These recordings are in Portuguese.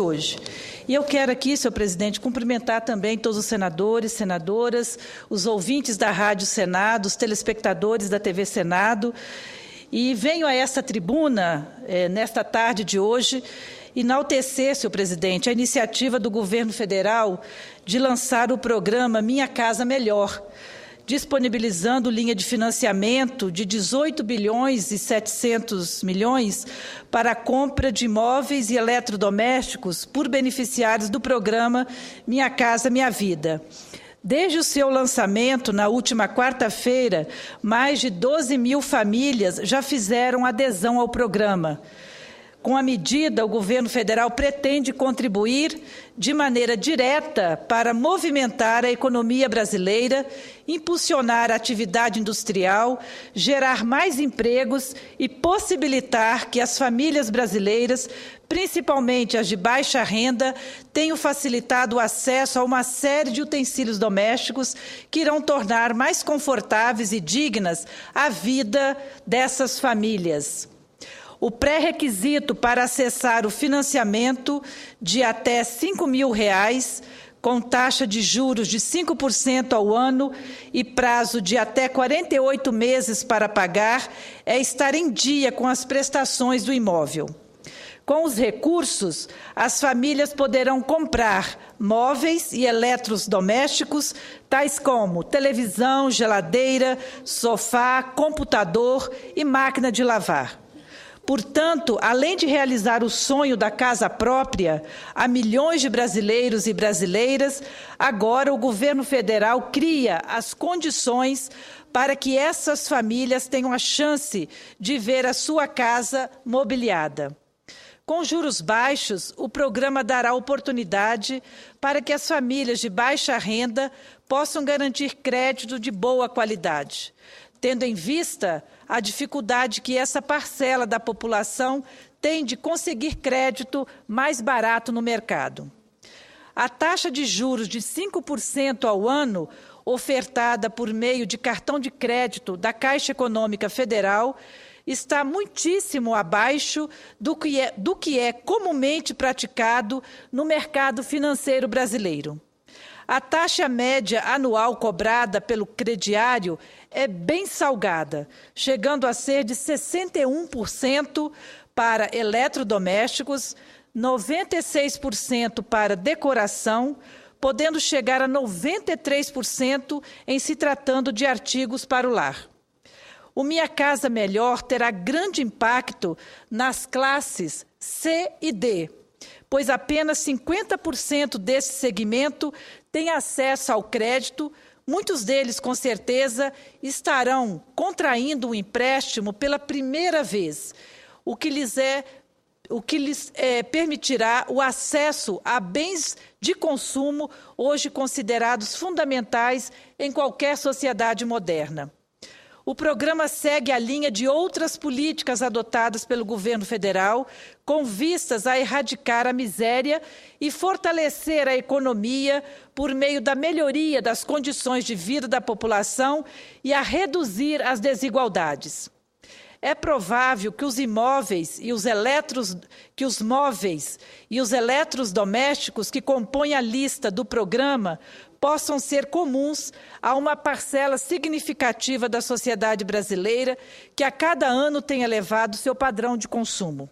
hoje. E eu quero aqui, senhor presidente, cumprimentar também todos os senadores, senadoras, os ouvintes da Rádio Senado, os telespectadores da TV Senado, e venho a esta tribuna, nesta tarde de hoje, enaltecer, senhor presidente, a iniciativa do governo federal de lançar o programa Minha Casa Melhor, disponibilizando linha de financiamento de 18 bilhões e 700 milhões para a compra de imóveis e eletrodomésticos por beneficiários do programa Minha Casa Minha Vida. Desde o seu lançamento, na última quarta-feira, mais de 12 mil famílias já fizeram adesão ao programa. Com a medida, o governo federal pretende contribuir de maneira direta para movimentar a economia brasileira, impulsionar a atividade industrial, gerar mais empregos e possibilitar que as famílias brasileiras, principalmente as de baixa renda, tenham facilitado o acesso a uma série de utensílios domésticos que irão tornar mais confortáveis e dignas a vida dessas famílias. O pré-requisito para acessar o financiamento de até R$ 5.000, com taxa de juros de 5% ao ano e prazo de até 48 meses para pagar, é estar em dia com as prestações do imóvel. Com os recursos, as famílias poderão comprar móveis e eletrodomésticos, tais como televisão, geladeira, sofá, computador e máquina de lavar. Portanto, além de realizar o sonho da casa própria a milhões de brasileiros e brasileiras, agora o governo federal cria as condições para que essas famílias tenham a chance de ver a sua casa mobiliada. Com juros baixos, o programa dará oportunidade para que as famílias de baixa renda possam garantir crédito de boa qualidade, tendo em vista a dificuldade que essa parcela da população tem de conseguir crédito mais barato no mercado. A taxa de juros de 5% ao ano, ofertada por meio de cartão de crédito da Caixa Econômica Federal, está muitíssimo abaixo do que é comumente praticado no mercado financeiro brasileiro. A taxa média anual cobrada pelo crediário é bem salgada, chegando a ser de 61% para eletrodomésticos, 96% para decoração, podendo chegar a 93% em se tratando de artigos para o lar. O Minha Casa Melhor terá grande impacto nas classes C e D, pois apenas 50% desse segmento tem acesso ao crédito. Muitos deles, com certeza, estarão contraindo um empréstimo pela primeira vez, o que lhes permitirá o acesso a bens de consumo hoje considerados fundamentais em qualquer sociedade moderna. O programa segue a linha de outras políticas adotadas pelo governo federal, com vistas a erradicar a miséria e fortalecer a economia por meio da melhoria das condições de vida da população e a reduzir as desigualdades. É provável que os móveis e os eletrodomésticos que compõem a lista do programa possam ser comuns a uma parcela significativa da sociedade brasileira que a cada ano tem elevado seu padrão de consumo.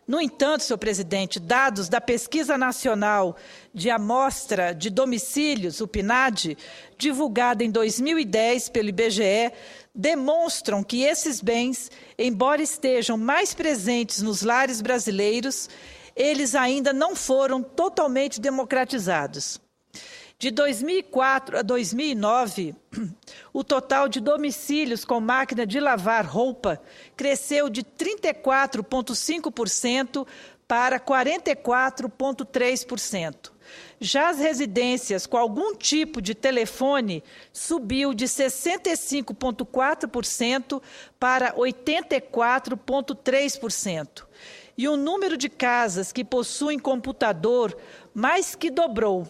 No entanto, senhor presidente, dados da Pesquisa Nacional de Amostra de Domicílios, o PNAD, divulgada em 2010 pelo IBGE, demonstram que esses bens, embora estejam mais presentes nos lares brasileiros, eles ainda não foram totalmente democratizados. De 2004 a 2009, o total de domicílios com máquina de lavar roupa cresceu de 34,5% para 44,3%. Já as residências com algum tipo de telefone subiu de 65,4% para 84,3%. E o número de casas que possuem computador mais que dobrou,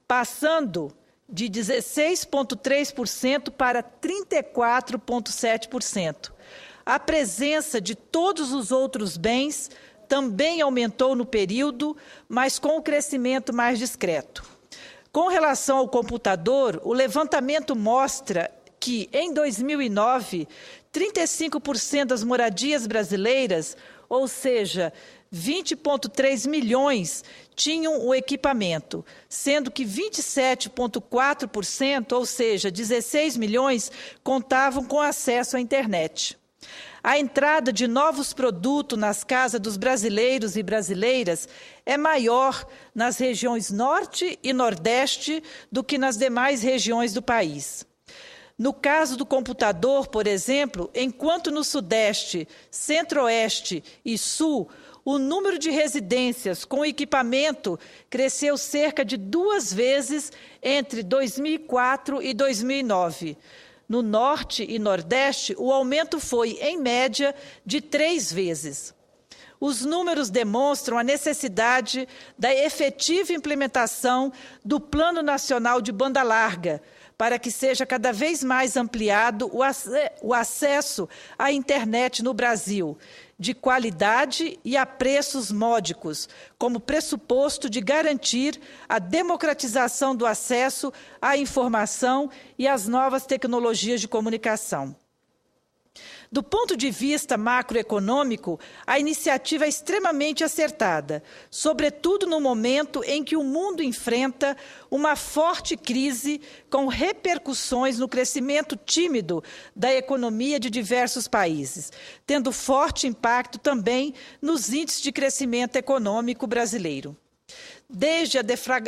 passando de 16,3% para 34,7%. A presença de todos os outros bens também aumentou no período, mas com um crescimento mais discreto. Com relação ao computador, o levantamento mostra que, em 2009, 35% das moradias brasileiras, ou seja, 20,3 milhões, tinham o equipamento, sendo que 27,4%, ou seja, 16 milhões, contavam com acesso à internet. A entrada de novos produtos nas casas dos brasileiros e brasileiras é maior nas regiões Norte e Nordeste do que nas demais regiões do país. No caso do computador, por exemplo, enquanto no Sudeste, Centro-Oeste e Sul, o número de residências com equipamento cresceu cerca de 2 vezes entre 2004 e 2009. No Norte e Nordeste, o aumento foi, em média, de 3 vezes. Os números demonstram a necessidade da efetiva implementação do Plano Nacional de Banda Larga, para que seja cada vez mais ampliado o acesso à internet no Brasil, de qualidade e a preços módicos, como pressuposto de garantir a democratização do acesso à informação e às novas tecnologias de comunicação. Do ponto de vista macroeconômico, a iniciativa é extremamente acertada, sobretudo no momento em que o mundo enfrenta uma forte crise com repercussões no crescimento tímido da economia de diversos países, tendo forte impacto também nos índices de crescimento econômico brasileiro. Desde a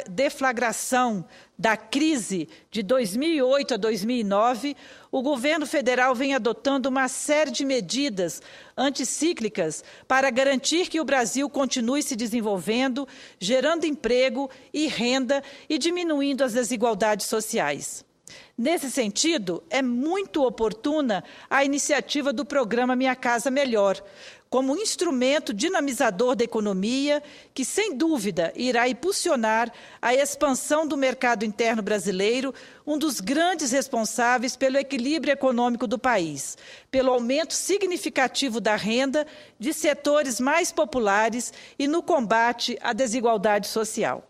deflagração da crise de 2008 a 2009, o governo federal vem adotando uma série de medidas anticíclicas para garantir que o Brasil continue se desenvolvendo, gerando emprego e renda e diminuindo as desigualdades sociais. Nesse sentido, é muito oportuna a iniciativa do programa Minha Casa Melhor, como instrumento dinamizador da economia que, sem dúvida, irá impulsionar a expansão do mercado interno brasileiro, um dos grandes responsáveis pelo equilíbrio econômico do país, pelo aumento significativo da renda de setores mais populares e no combate à desigualdade social.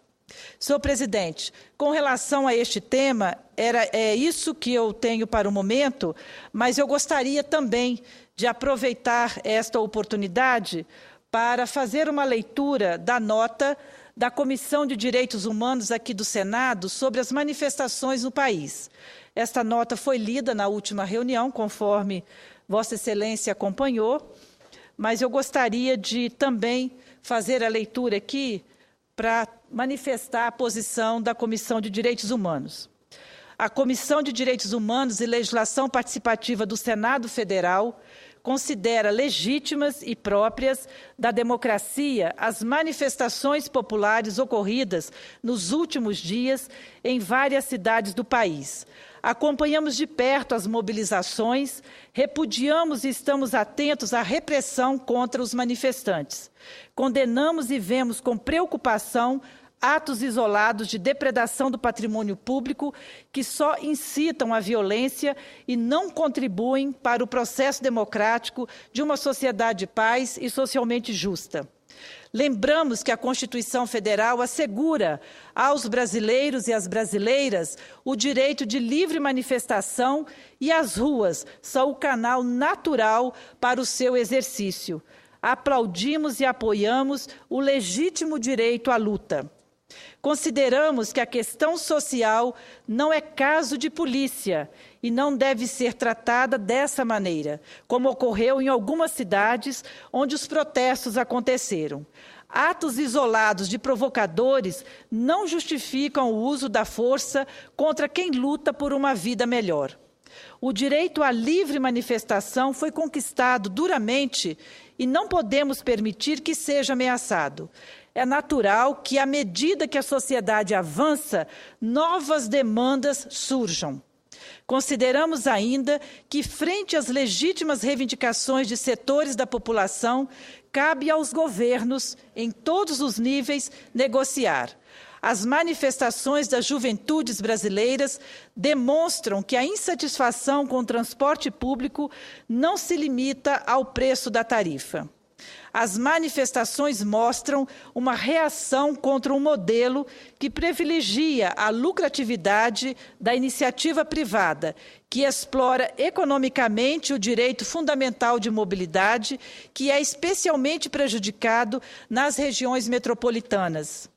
Senhor presidente, com relação a este tema, é isso que eu tenho para o momento, mas eu gostaria também de aproveitar esta oportunidade para fazer uma leitura da nota da Comissão de Direitos Humanos aqui do Senado sobre as manifestações no país. Esta nota foi lida na última reunião, conforme Vossa Excelência acompanhou, mas eu gostaria de também fazer a leitura aqui para manifestar a posição da Comissão de Direitos Humanos. A Comissão de Direitos Humanos e Legislação Participativa do Senado Federal considera legítimas e próprias da democracia as manifestações populares ocorridas nos últimos dias em várias cidades do país. Acompanhamos de perto as mobilizações, repudiamos e estamos atentos à repressão contra os manifestantes. Condenamos e vemos com preocupação atos isolados de depredação do patrimônio público que só incitam a violência e não contribuem para o processo democrático de uma sociedade de paz e socialmente justa. Lembramos que a Constituição Federal assegura aos brasileiros e às brasileiras o direito de livre manifestação e as ruas são o canal natural para o seu exercício. Aplaudimos e apoiamos o legítimo direito à luta. Consideramos que a questão social não é caso de polícia e não deve ser tratada dessa maneira, como ocorreu em algumas cidades onde os protestos aconteceram. Atos isolados de provocadores não justificam o uso da força contra quem luta por uma vida melhor. O direito à livre manifestação foi conquistado duramente e não podemos permitir que seja ameaçado. É natural que, à medida que a sociedade avança, novas demandas surjam. Consideramos ainda que, frente às legítimas reivindicações de setores da população, cabe aos governos, em todos os níveis, negociar. As manifestações das juventudes brasileiras demonstram que a insatisfação com o transporte público não se limita ao preço da tarifa. as manifestações mostram uma reação contra um modelo que privilegia a lucratividade da iniciativa privada, que explora economicamente o direito fundamental de mobilidade, que é especialmente prejudicado nas regiões metropolitanas.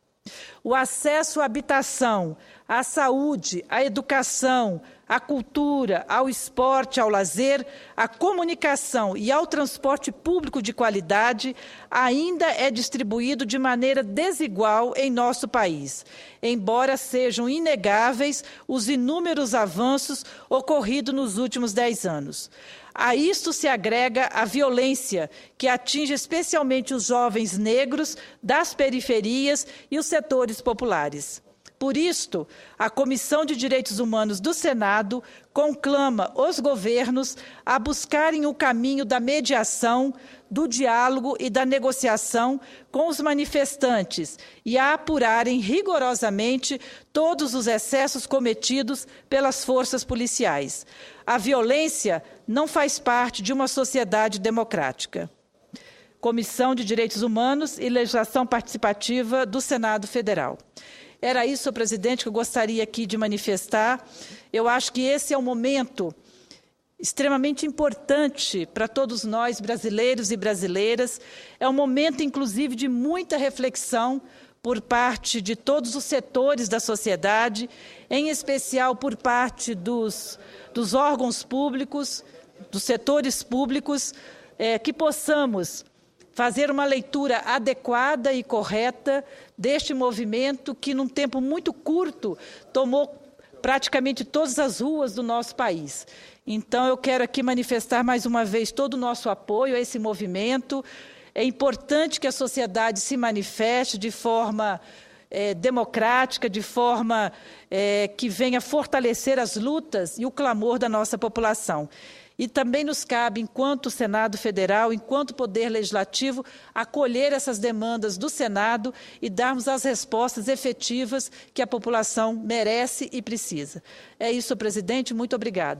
O acesso à habitação, à saúde, à educação, à cultura, ao esporte, ao lazer, à comunicação e ao transporte público de qualidade ainda é distribuído de maneira desigual em nosso país, embora sejam inegáveis os inúmeros avanços ocorridos nos últimos 10 anos. A isto se agrega a violência, que atinge especialmente os jovens negros das periferias e os setores populares. Por isto, a Comissão de Direitos Humanos do Senado conclama os governos a buscarem o caminho da mediação, do diálogo e da negociação com os manifestantes e a apurarem rigorosamente todos os excessos cometidos pelas forças policiais. A violência não faz parte de uma sociedade democrática. Comissão de Direitos Humanos e Legislação Participativa do Senado Federal. Era isso, senhor presidente, que eu gostaria aqui de manifestar. Eu acho que esse é um momento extremamente importante para todos nós, brasileiros e brasileiras. É um momento, inclusive, de muita reflexão por parte de todos os setores da sociedade, em especial por parte dos órgãos públicos, dos setores públicos, que possamos fazer uma leitura adequada e correta deste movimento que, num tempo muito curto, tomou praticamente todas as ruas do nosso país. Então, eu quero aqui manifestar mais uma vez todo o nosso apoio a esse movimento. É importante que a sociedade se manifeste de forma democrática, de forma que venha fortalecer as lutas e o clamor da nossa população. E também nos cabe, enquanto Senado Federal, enquanto Poder Legislativo, acolher essas demandas do Senado e darmos as respostas efetivas que a população merece e precisa. É isso, presidente. Muito obrigada.